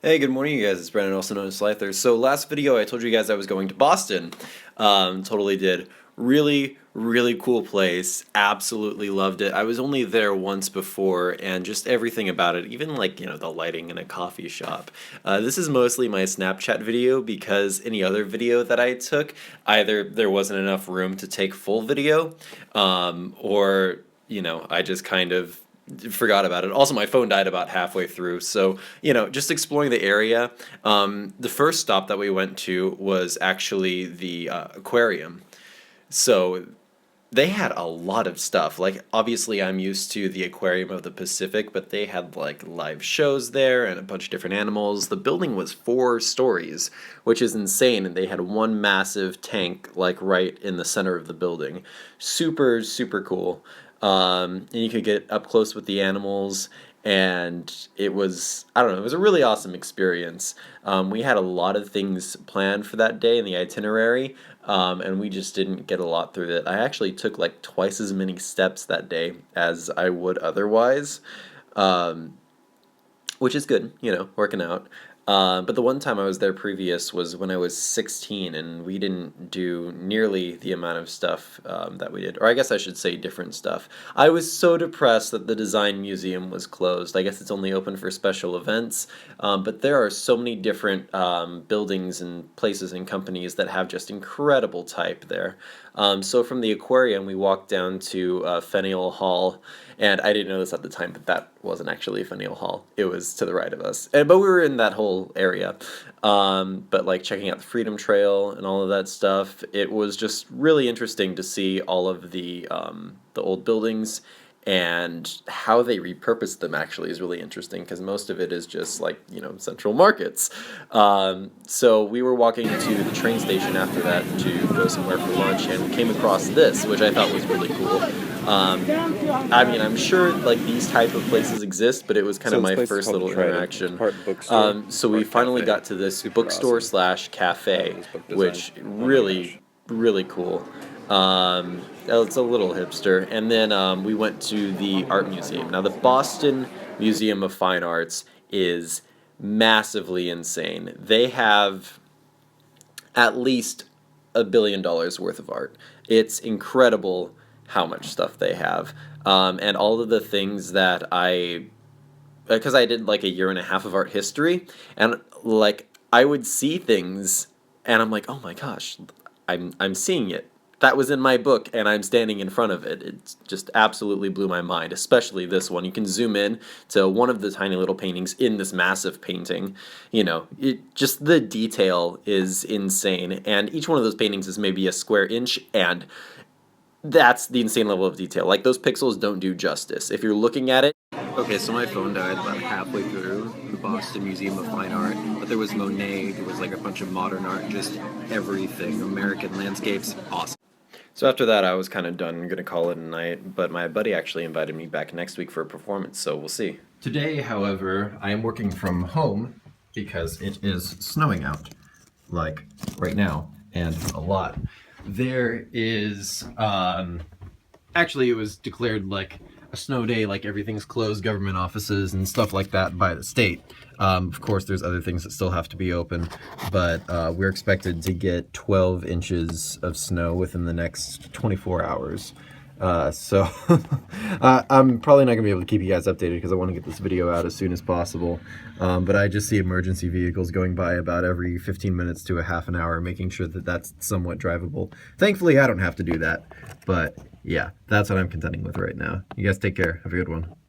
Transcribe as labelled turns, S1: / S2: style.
S1: Hey, good morning, you guys. It's Brandon, also known as Slyther. So last video, I told you guys I was going to Boston. Totally did. Really, really cool place. Absolutely loved it. I was only there once before, and just everything about it, even like, the lighting in a coffee shop. This is mostly my Snapchat video because any other video that I took, either there wasn't enough room to take full video, or, I just kind of forgot about it. Also, my phone died about halfway through. So, just exploring the area. The first stop that we went to was actually the aquarium. So they had a lot of stuff. Like, obviously, I'm used to the Aquarium of the Pacific, but they had like live shows there and a bunch of different animals. The building was 4 stories, which is insane. And they had one massive tank like right in the center of the building. Super, super cool. And you could get up close with the animals, and it was, I don't know, it was a really awesome experience. We had a lot of things planned for that day in the itinerary, and we just didn't get a lot through it. I actually took like twice as many steps that day as I would otherwise, um, which is good, working out. But the one time I was there previous was when I was 16, and we didn't do nearly the amount of stuff that we did. Or I guess I should say different stuff. I was so depressed that the Design Museum was closed. I guess it's only open for special events, but there are so many different buildings and places and companies that have just incredible type there. So from the aquarium, we walked down to Faneuil Hall, and I didn't know this at the time, but that wasn't actually Faneuil Hall. It was to the right of us, but we were in that whole area. But like checking out the Freedom Trail and all of that stuff, it was just really interesting to see all of the old buildings, and how they repurposed them actually is really interesting because most of it is just like, central markets. So we were walking to the train station after that to go somewhere for lunch, and we came across this, which I thought was really cool. I mean, I'm sure like these type of places exist, but it was kind
S2: So
S1: of
S2: this
S1: my
S2: place is
S1: first
S2: called
S1: little
S2: Trident. It's
S1: interaction.
S2: part bookstore,
S1: So we
S2: part
S1: finally
S2: cafe.
S1: got to this
S2: Super
S1: bookstore
S2: awesome.
S1: slash
S2: I love
S1: cafe,
S2: this book design.
S1: which
S2: Oh my gosh.
S1: really, really cool. It's a little hipster. And then we went to the art museum. Now, the Boston Museum of Fine Arts is massively insane. They have at least $1 billion worth of art. It's incredible how much stuff they have. And all of the things that because I did like a year and a half of art history, and like I would see things, and I'm like, oh my gosh, I'm seeing it. That was in my book, and I'm standing in front of it. It just absolutely blew my mind, especially this one. You can zoom in to one of the tiny little paintings in this massive painting. Just the detail is insane, and each one of those paintings is maybe a square inch, and that's the insane level of detail. Like, those pixels don't do justice. If you're looking at it. Okay, so my phone died about halfway through the Boston Museum of Fine Art, but there was Monet, there was like a bunch of modern art, just everything. American landscapes, awesome. So after that, I was kind of done, gonna call it a night, but my buddy actually invited me back next week for a performance, so we'll see. Today, however, I am working from home because it is snowing out, like right now, and a lot. There is, actually, it was declared like a snow day, like everything's closed, government offices and stuff like that by the state. Of course, there's other things that still have to be open, but we're expected to get 12 inches of snow within the next 24 hours. So I'm probably not gonna be able to keep you guys updated because I want to get this video out as soon as possible. But I just see emergency vehicles going by about every 15 minutes to a half an hour, making sure that that's somewhat drivable. Thankfully, I don't have to do that, but yeah, that's what I'm contending with right now. You guys take care. Have a good one.